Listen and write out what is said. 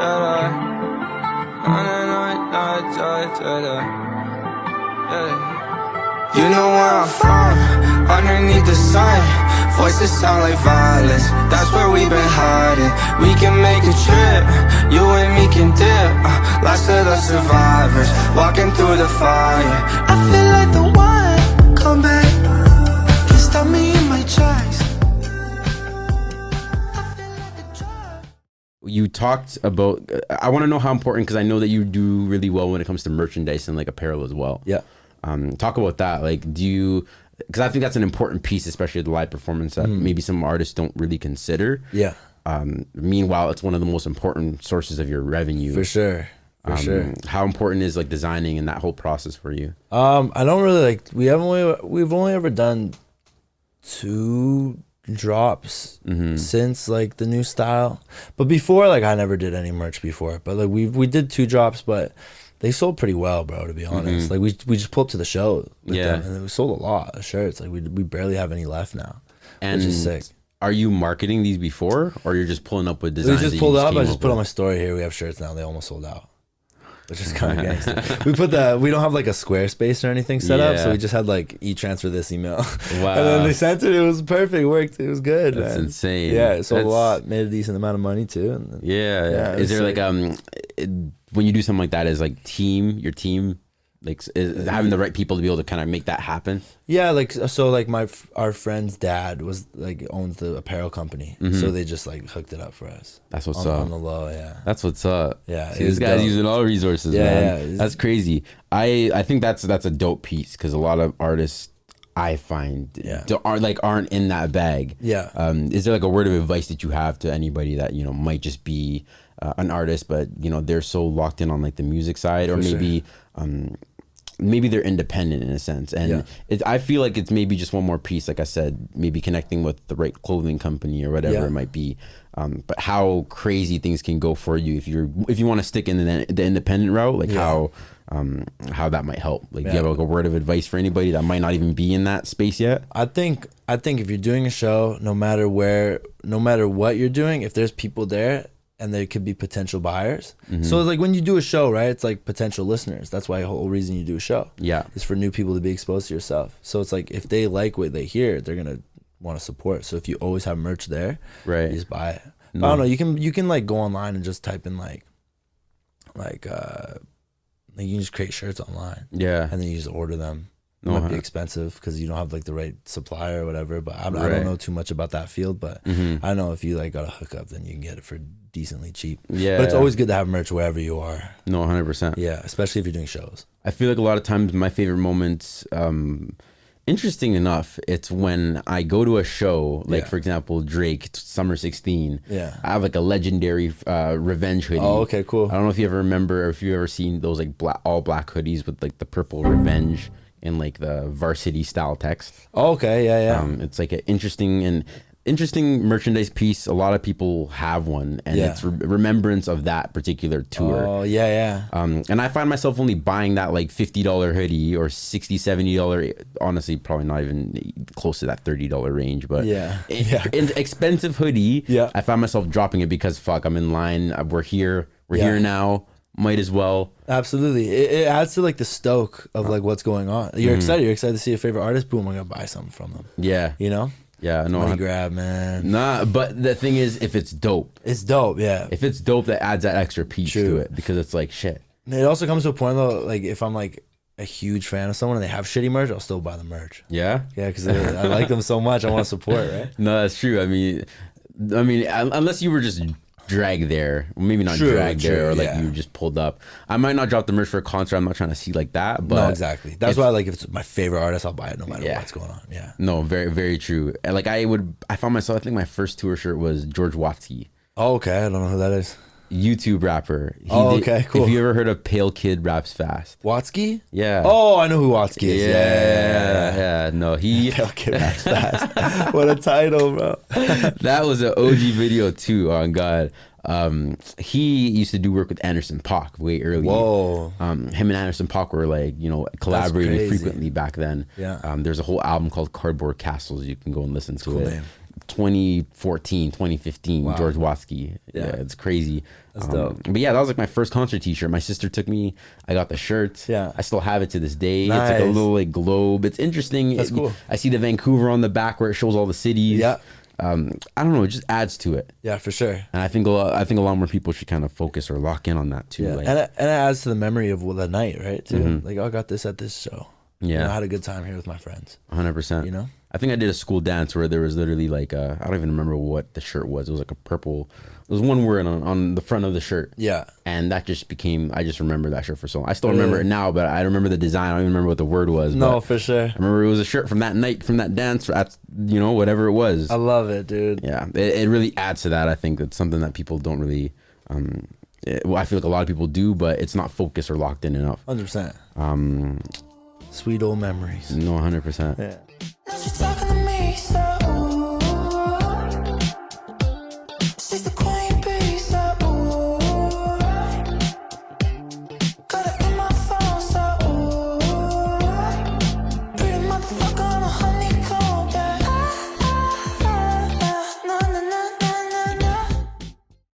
You know where I'm from, underneath the sun. Voices sound like violence, that's where we've been hiding. We can make a trip, you and me can dip. Last of the survivors, walking through the fire. I feel like the one, come back, can stop me in my tracks. You talked about, I want to know how important, because I know that you do really well when it comes to merchandise and like apparel as well. Yeah. Talk about that. Like, do you, because I think that's an important piece, especially at the live performance, that maybe some artists don't really consider. Yeah. Meanwhile, it's one of the most important sources of your revenue. For sure. For sure. How important is like designing and that whole process for you? I don't really like, we've only ever done 2 drops since like the new style. But before, like, I never did any merch before. But like we did 2 drops, but they sold pretty well, bro, to be honest. Like we just pulled up to the show with them, and we sold a lot of shirts. Like we barely have any left now, which is sick. Are you marketing these before, or you're just pulling up with designs? We just pulled up. I just put on my story here. We have shirts now. They almost sold out, which is kind of gangster. We don't have like a Squarespace or anything set up, so we just had like transfer this email. Wow. And then they sent it. It was perfect. It worked. It was good. That's insane. Yeah, it sold a lot. Made a decent amount of money too. And then, yeah. Is there sick. Like when you do something like that, is like your team like is having the right people to be able to kind of make that happen? Yeah, like so like our friend's dad was like owns the apparel company, so they just like hooked it up for us. That's what's up. On the low. Yeah, that's what's up. Yeah, see, this guy's using all resources, man. Yeah, that's crazy. I think that's a dope piece, because a lot of artists I find aren't in that bag. Yeah. Is there like a word of advice that you have to anybody that, you know, might just be an artist, but you know they're so locked in on like the music side, or maybe maybe they're independent in a sense, and I feel like it's maybe just one more piece, like I said, maybe connecting with the right clothing company or whatever it might be, but how crazy things can go for you if you want to stick in the independent route, like how that might help. Like, do you have like a word of advice for anybody that might not even be in that space yet? I think if you're doing a show, no matter what you're doing, if there's people there and there could be potential buyers. So like when you do a show, right, it's like potential listeners. That's why the whole reason you do a show. Yeah. Is for new people to be exposed to yourself. So it's like if they like what they hear, they're gonna want to support. So if you always have merch there, right, you just buy it. No. I don't know, you can like go online and just type in like you can just create shirts online. Yeah. And then you just order them. It might be expensive because you don't have like the right supplier or whatever, but I don't know too much about that field, but I know if you like got a hookup, then you can get it for decently cheap. Yeah. But it's always good to have merch wherever you are. No, 100%. Yeah, especially if you're doing shows. I feel like a lot of times my favorite moments, interesting enough, it's when I go to a show, like for example, Drake, Summer 16. Yeah. I have like a legendary Revenge hoodie. Oh, okay, cool. I don't know if you ever remember, or if you've ever seen those like all black hoodies with like the purple Revenge in like the varsity style text. Oh, okay, yeah. It's like an interesting merchandise piece. A lot of people have one, and it's remembrance of that particular tour. Oh, yeah. And I find myself only buying that like $50 hoodie or $60, $70, honestly, probably not even close to that $30 range, but expensive hoodie. Yeah. I find myself dropping it because fuck, I'm in line. We're here now. Might as well. Absolutely. It adds to like the stoke of like what's going on. You're excited to see your favorite artist. Boom, I'm gonna buy something from them. Yeah. You know? Yeah, no. Money grab, man. Nah, but the thing is, if it's dope. It's dope, yeah. If it's dope, that adds that extra piece to it, because it's like shit. It also comes to a point though, like if I'm like a huge fan of someone and they have shitty merch, I'll still buy the merch. Yeah? Yeah, because I like them so much, I want to support, right? No, that's true. I mean, unless you were just drag there, maybe not drag there, or like you just pulled up. I might not drop the merch for a concert. I'm not trying to see like that, but no, exactly. That's why, like, if it's my favorite artist, I'll buy it no matter what's going on. Yeah. No, very, very true. And like I found myself, I think my first tour shirt was George Watsky. Oh, okay. I don't know who that is. YouTube rapper. Okay, cool. If you ever heard of Pale Kid Raps Fast. Watsky? Yeah. Oh, I know who Watsky is. Yeah. No, Pale Kid Raps Fast. What a title, bro. That was an OG video too, on God. He used to do work with Anderson .Paak way earlier. Whoa. Him and Anderson .Paak were like, collaborating frequently back then. Yeah. There's a whole album called Cardboard Castles. You can go and listen to it. Name. 2014, 2015, Wow. George Watsky. Yeah. Yeah, it's crazy. That's dope. But yeah, that was like my first concert t-shirt. My sister took me. I got the shirt. Yeah. I still have it to this day. It's like a Nice. little like globe. It's interesting. That's cool. I see the Vancouver on the back where it shows all the cities. Yeah. I don't know. It just adds to it. Yeah, for sure. And I think a lot more people should kind of focus or lock in on that too. Yeah, Like, and it adds to the memory of the night, right? Too. Like, oh, I got this at this show. Yeah. You know, I had a good time here with my friends. 100%. You know? I think I did a school dance where there was literally like I don't even remember what the shirt was. It was like a purple. There was one word on the front of the shirt. Yeah. And that just became. I just remember that shirt for so long. I still remember it now, but I remember the design. I don't even remember what the word was. No, but for sure. I remember it was a shirt from that night, from that dance. At, whatever it was. I love it, dude. Yeah, it really adds to that. I think it's something that people don't really. Well, I feel like a lot of people do, but it's not focused or locked in enough. 100%. Sweet old memories. No, 100%. Yeah. Now she talking